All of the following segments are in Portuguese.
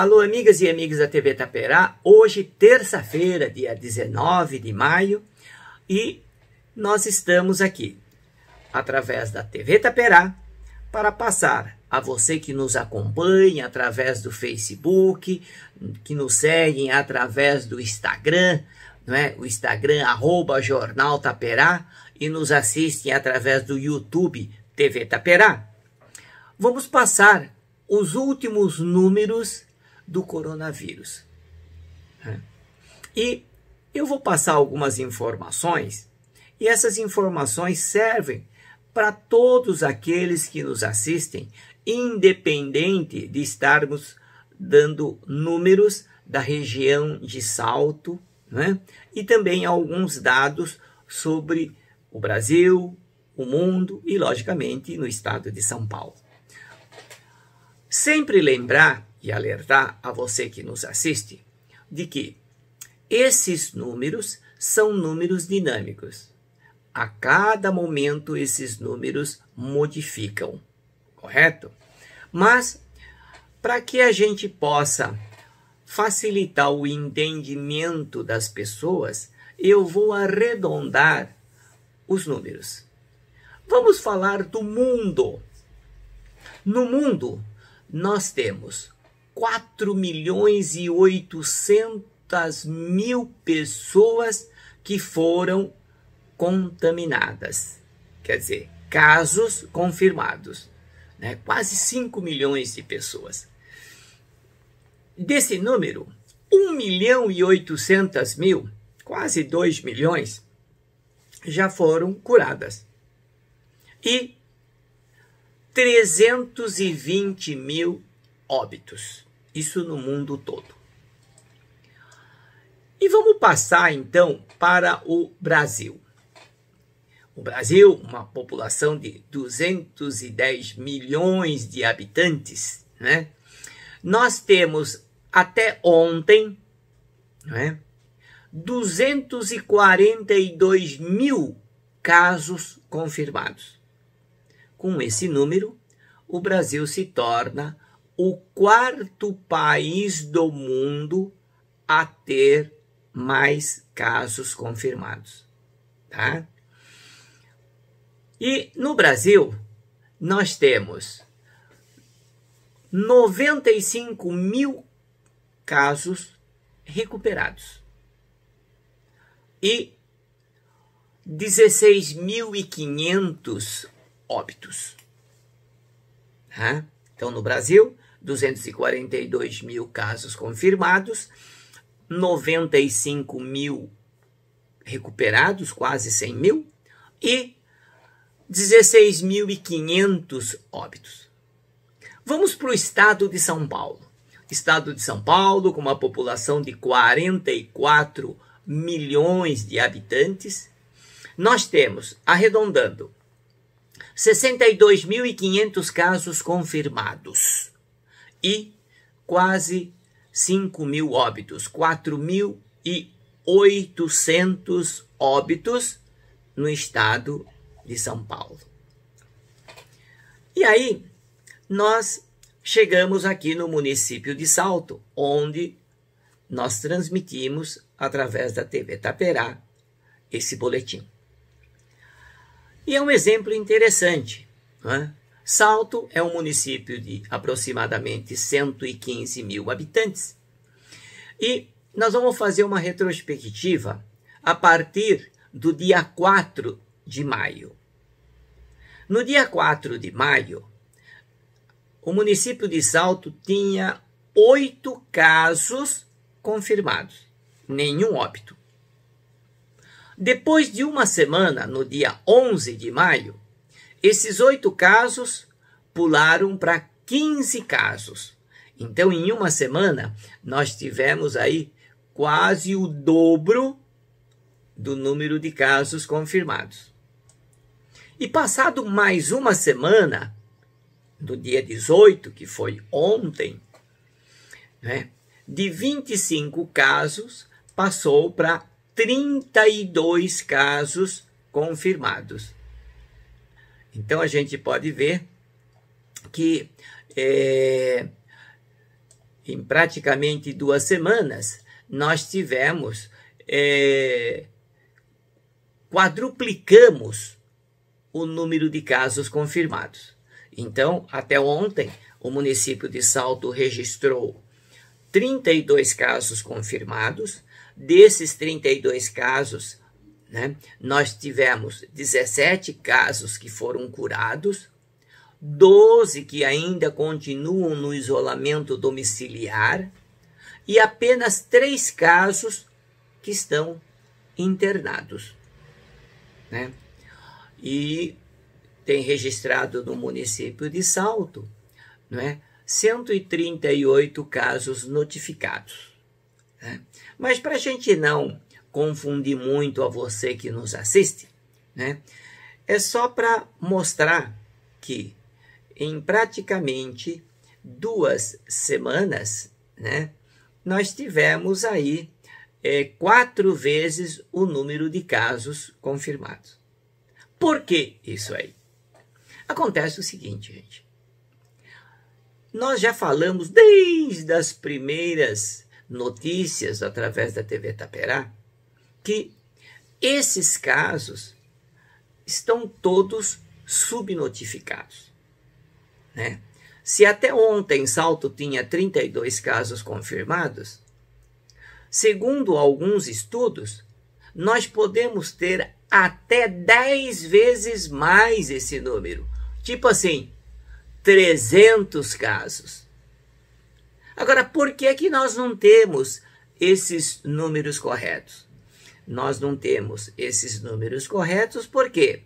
Alô, amigas e amigos da TV Itaperá. Hoje, terça-feira, dia 19 de maio, e nós estamos aqui, através da TV Itaperá, para passar a você que nos acompanha através do Facebook, que nos seguem através do Instagram, não é? O Instagram, @Jornal Itaperá, e nos assistem através do YouTube TV Itaperá. Vamos passar os últimos números do coronavírus. E eu vou passar algumas informações, e essas informações servem para todos aqueles que nos assistem, independente de estarmos dando números da região de Salto, né? E também alguns dados sobre o Brasil, o mundo e, logicamente, no estado de São Paulo. Sempre lembrar e alertar a você que nos assiste de que esses números são números dinâmicos. A cada momento esses números modificam, correto? Mas para que a gente possa facilitar o entendimento das pessoas, eu vou arredondar os números. Vamos falar do mundo. No mundo, nós temos 4.800.000 pessoas que foram contaminadas. Quer dizer, casos confirmados, né? Quase 5 milhões de pessoas. Desse número, 1.800.000, quase 2 milhões, já foram curadas. E 320.000 óbitos. Isso no mundo todo. E vamos passar, então, para o Brasil. O Brasil, uma população de 210 milhões de habitantes, né? Nós temos, até ontem, né, 242 mil casos confirmados. Com esse número, o Brasil se torna o quarto país do mundo a ter mais casos confirmados, tá? E no Brasil, nós temos 95 mil casos recuperados e 16.500 óbitos. Tá? Então, no Brasil, 242 mil casos confirmados, 95 mil recuperados, quase 100 mil, e 16.500 óbitos. Vamos para o estado de São Paulo. Estado de São Paulo, com uma população de 44 milhões de habitantes, nós temos, arredondando, 62.500 casos confirmados e quase 5 mil óbitos, 4.800 óbitos no estado de São Paulo. E aí, nós chegamos aqui no município de Salto, onde nós transmitimos, através da TV Itaperá, esse boletim. E é um exemplo interessante, né? Salto é um município de aproximadamente 115 mil habitantes. E nós vamos fazer uma retrospectiva a partir do dia 4 de maio. No dia 4 de maio, o município de Salto tinha 8 casos confirmados, nenhum óbito. Depois de uma semana, no dia 11 de maio, esses 8 casos pularam para 15 casos. Então, em uma semana, nós tivemos aí quase o dobro do número de casos confirmados. E passado mais uma semana, no dia 18, que foi ontem, né, de 25 casos, passou para 32 casos confirmados. Então, a gente pode ver que em praticamente 2 semanas, nós tivemos, quadruplicamos o número de casos confirmados. Então, até ontem, o município de Salto registrou 32 casos confirmados. Desses 32 casos, né, nós tivemos 17 casos que foram curados, 12 que ainda continuam no isolamento domiciliar e apenas 3 casos que estão internados, né? E tem registrado no município de Salto, né, 138 casos notificados, né? Mas para a gente não confundir muito a você que nos assiste, né, é só para mostrar que em praticamente 2 semanas, né, nós tivemos aí 4 vezes o número de casos confirmados. Por que isso aí? Acontece o seguinte, gente. Nós já falamos desde as primeiras notícias através da TV Itaperá que esses casos estão todos subnotificados, né? Se até ontem Salto tinha 32 casos confirmados, segundo alguns estudos, nós podemos ter até 10 vezes mais esse número. Tipo assim, 300 casos. Agora, por que que nós não temos esses números corretos? Nós não temos esses números corretos por quê?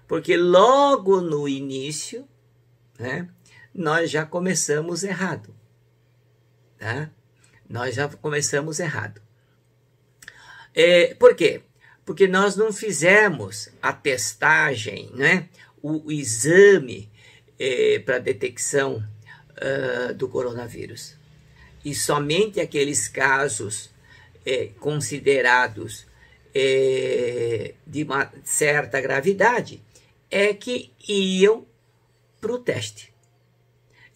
Porque logo no início, né, nós já começamos errado. Tá? Nós já começamos errado. Por quê? Porque nós não fizemos a testagem, né, o exame para detecção do coronavírus. E somente aqueles casos considerados de uma certa gravidade é que iam para o teste.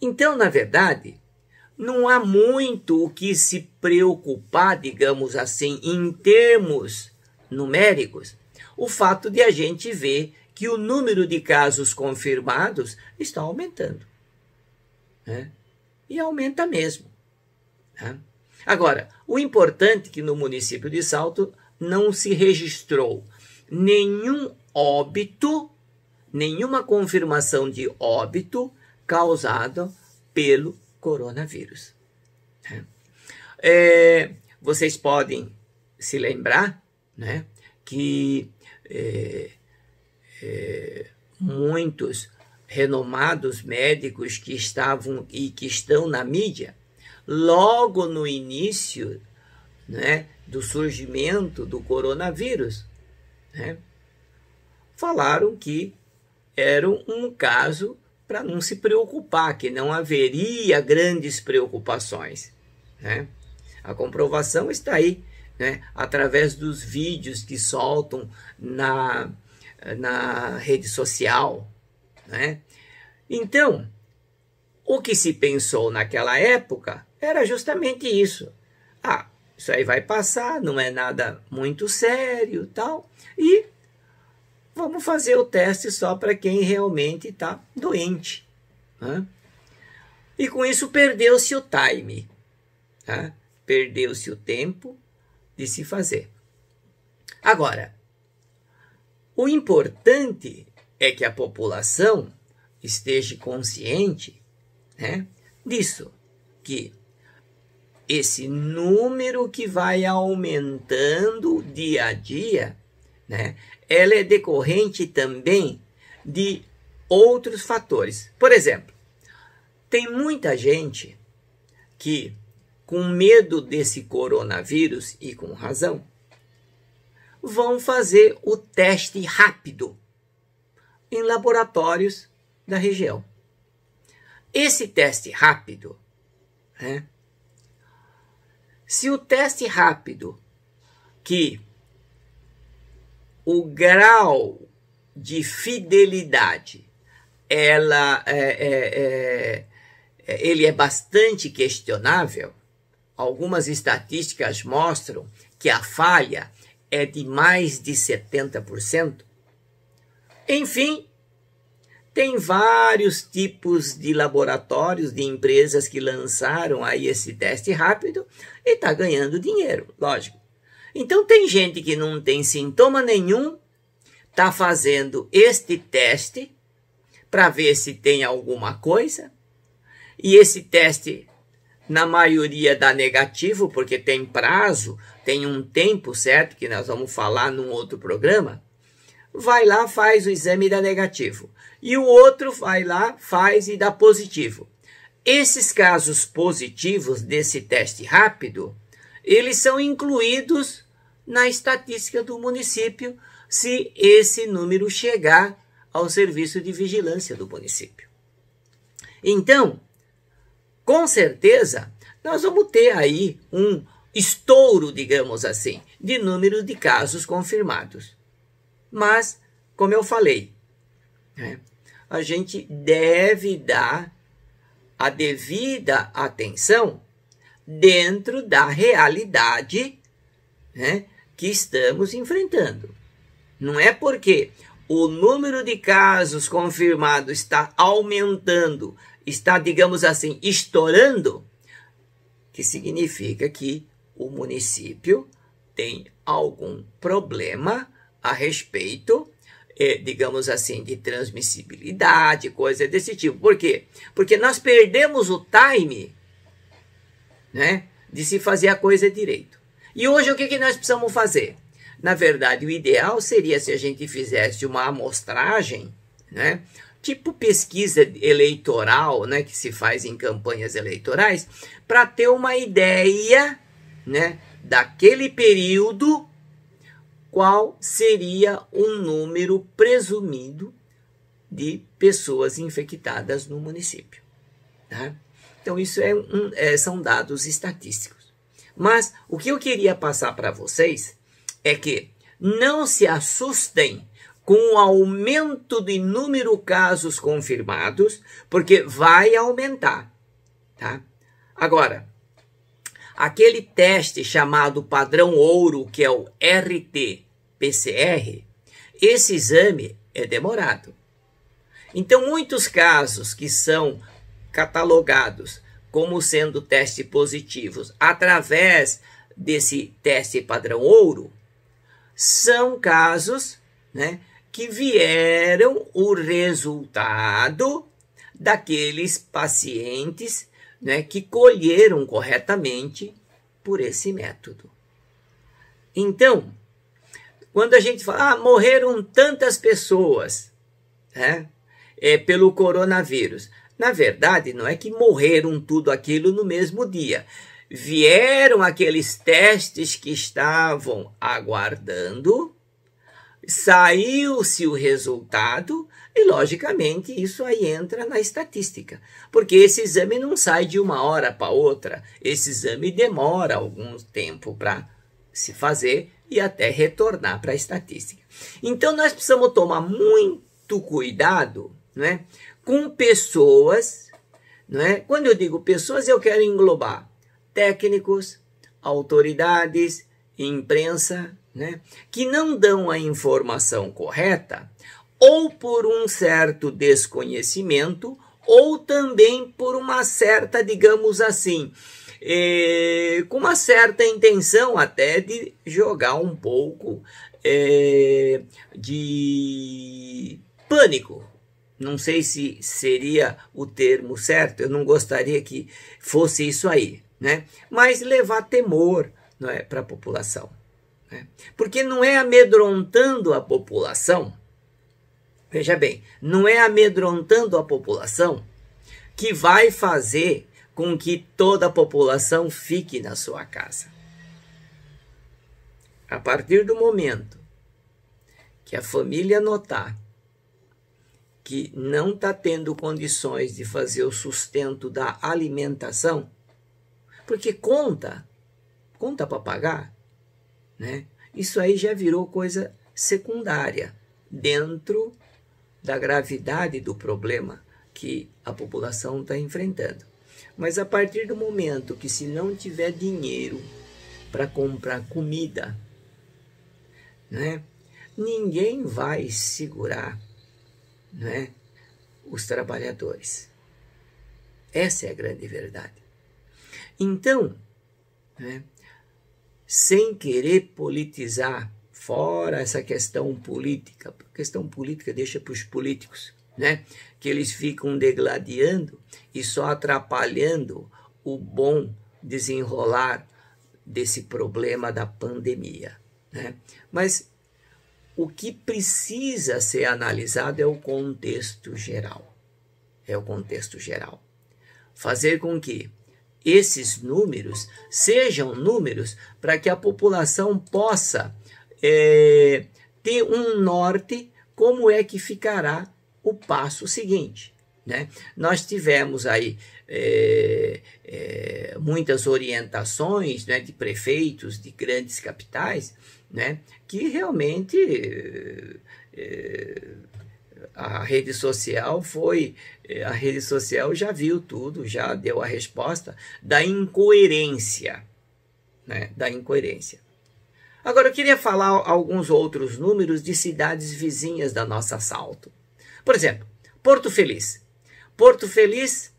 Então, na verdade, não há muito o que se preocupar, digamos assim, em termos numéricos, o fato de a gente ver que o número de casos confirmados está aumentando, né? E aumenta mesmo, né? Agora, o importante é que no município de Salto não se registrou nenhum óbito, nenhuma confirmação de óbito causado pelo coronavírus, né? Vocês podem se lembrar, né, que muitos renomados médicos que estavam e que estão na mídia, logo no início, né, do surgimento do coronavírus, né, falaram que era um caso para não se preocupar, que não haveria grandes preocupações, né? A comprovação está aí, né, através dos vídeos que soltam na rede social, né? Então, o que se pensou naquela época era justamente isso. Isso aí vai passar, não é nada muito sério, tal, e vamos fazer o teste só para quem realmente está doente, né? E com isso perdeu-se o time, tá? Perdeu-se o tempo de se fazer. Agora, o importante é que a população esteja consciente, né, disso, que esse número que vai aumentando dia a dia, né, ela é decorrente também de outros fatores. Por exemplo, tem muita gente que, com medo desse coronavírus, e com razão, vão fazer o teste rápido em laboratórios da região. Esse teste rápido, né, se o teste rápido, que o grau de fidelidade ela ele é bastante questionável. Algumas estatísticas mostram que a falha é de mais de 70%. Enfim, tem vários tipos de laboratórios, de empresas que lançaram aí esse teste rápido e está ganhando dinheiro, lógico. Então tem gente que não tem sintoma nenhum, está fazendo este teste para ver se tem alguma coisa, e esse teste, na maioria, dá negativo, porque tem prazo, tem um tempo certo, que nós vamos falar num outro programa. Vai lá, faz o exame e dá negativo. E o outro vai lá, faz e dá positivo. Esses casos positivos desse teste rápido, eles são incluídos na estatística do município, se esse número chegar ao serviço de vigilância do município. Então, com certeza, nós vamos ter aí um estouro, digamos assim, de número de casos confirmados. Mas, como eu falei, né, a gente deve dar a devida atenção dentro da realidade, né, que estamos enfrentando. Não é porque o número de casos confirmados está aumentando, está, digamos assim, estourando, que significa que o município tem algum problema a respeito, digamos assim, de transmissibilidade, coisa desse tipo. Por quê? Porque nós perdemos o time, né, de se fazer a coisa direito. E hoje o que nós precisamos fazer? Na verdade, o ideal seria se a gente fizesse uma amostragem, né, tipo pesquisa eleitoral, né, que se faz em campanhas eleitorais, para ter uma ideia, né, daquele período, qual seria um número presumido de pessoas infectadas no município. Tá? Então, isso são dados estatísticos. Mas o que eu queria passar para vocês é que não se assustem com o aumento de número de casos confirmados, porque vai aumentar. Tá? Agora, aquele teste chamado padrão ouro, que é o RT-PCR, esse exame é demorado. Então, muitos casos que são catalogados como sendo testes positivos através desse teste padrão ouro, são casos, né, que vieram o resultado daqueles pacientes, né, que colheram corretamente por esse método. Então, quando a gente fala, morreram tantas pessoas, né, pelo coronavírus, na verdade, não é que morreram tudo aquilo no mesmo dia. Vieram aqueles testes que estavam aguardando, saiu-se o resultado e, logicamente, isso aí entra na estatística. Porque esse exame não sai de uma hora para outra. Esse exame demora algum tempo para se fazer e até retornar para a estatística. Então, nós precisamos tomar muito cuidado, né, com pessoas, né? Quando eu digo pessoas, eu quero englobar técnicos, autoridades, imprensa, né, que não dão a informação correta, ou por um certo desconhecimento, ou também por uma certa, digamos assim, com uma certa intenção até de jogar um pouco de pânico. Não sei se seria o termo certo, eu não gostaria que fosse isso aí, né? Mas levar temor, não é, para a população. Né? Porque não é amedrontando a população, veja bem, não é amedrontando a população que vai fazer com que toda a população fique na sua casa. A partir do momento que a família notar que não está tendo condições de fazer o sustento da alimentação, porque conta para pagar, né? Isso aí já virou coisa secundária dentro da gravidade do problema que a população está enfrentando. Mas a partir do momento que se não tiver dinheiro para comprar comida, né, ninguém vai segurar, né, os trabalhadores. Essa é a grande verdade. Então, né, sem querer politizar, fora essa questão política, a questão política deixa para os políticos, né, que eles ficam degladiando e só atrapalhando o bom desenrolar desse problema da pandemia, né? Mas o que precisa ser analisado é o contexto geral. É o contexto geral. Fazer com que esses números sejam números para que a população possa ter um norte, como é que ficará o passo seguinte, né? Nós tivemos aí muitas orientações, né, de prefeitos de grandes capitais, né, que realmente a rede social já viu tudo, já deu a resposta da incoerência, né, da incoerência. Agora eu queria falar alguns outros números de cidades vizinhas da nossa Salto. Por exemplo, Porto Feliz. Porto Feliz,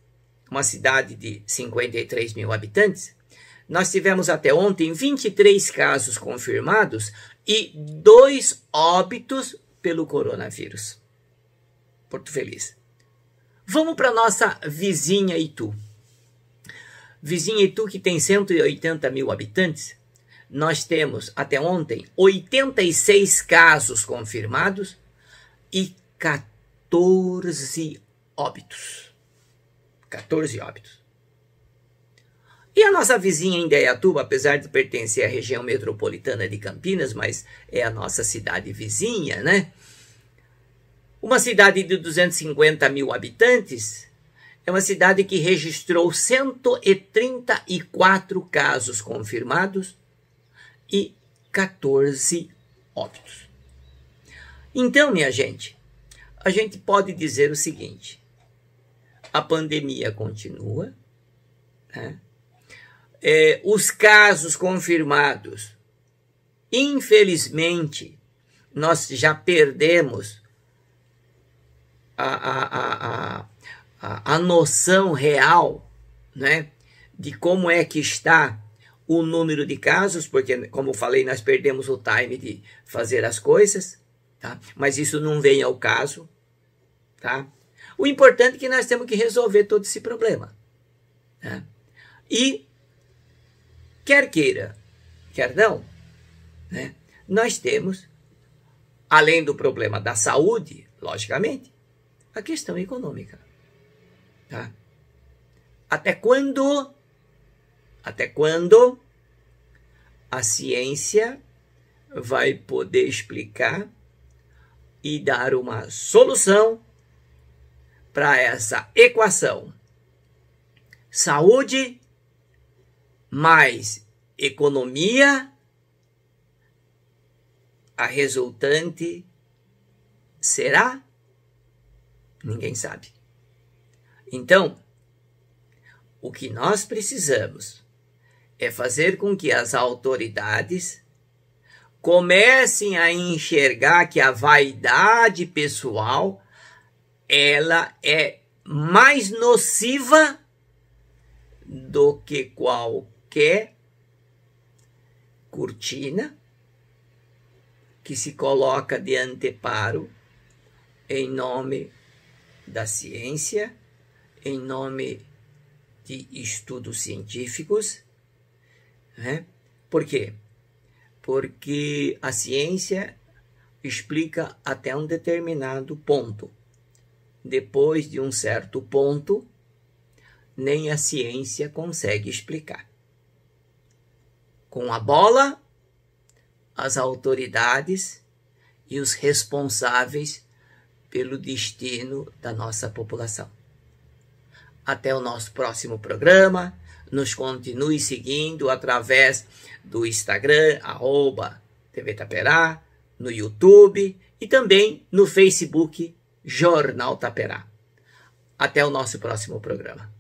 uma cidade de 53 mil habitantes, nós tivemos até ontem 23 casos confirmados e 2 óbitos pelo coronavírus. Porto Feliz. Vamos para a nossa vizinha Itu. Vizinha Itu, que tem 180 mil habitantes, nós temos até ontem 86 casos confirmados e 14 óbitos. 14 óbitos. E a nossa vizinha Indaiatuba, apesar de pertencer à região metropolitana de Campinas, mas é a nossa cidade vizinha, né? Uma cidade de 250 mil habitantes, é uma cidade que registrou 134 casos confirmados e 14 óbitos. Então, minha gente, a gente pode dizer o seguinte: a pandemia continua, né? Os casos confirmados, infelizmente, nós já perdemos a noção real, né, de como é que está o número de casos, porque, como eu falei, nós perdemos o time de fazer as coisas, tá? Mas isso não vem ao caso, tá? O importante é que nós temos que resolver todo esse problema, né? E, quer queira, quer não, né, nós temos, além do problema da saúde, logicamente, a questão econômica, tá? Até quando a ciência vai poder explicar e dar uma solução para essa equação? Saúde mais economia, a resultante será? Ninguém sabe. Então, o que nós precisamos é fazer com que as autoridades comecem a enxergar que a vaidade pessoal, ela é mais nociva do que qualquer cortina que se coloca de anteparo em nome da ciência, em nome de estudos científicos, né? Por quê? Porque a ciência explica até um determinado ponto. Depois de um certo ponto, nem a ciência consegue explicar. Com a bola, as autoridades e os responsáveis pelo destino da nossa população. Até o nosso próximo programa. Nos continue seguindo através do Instagram, @TV Taperá, no YouTube e também no Facebook Jornal Taperá. Até o nosso próximo programa.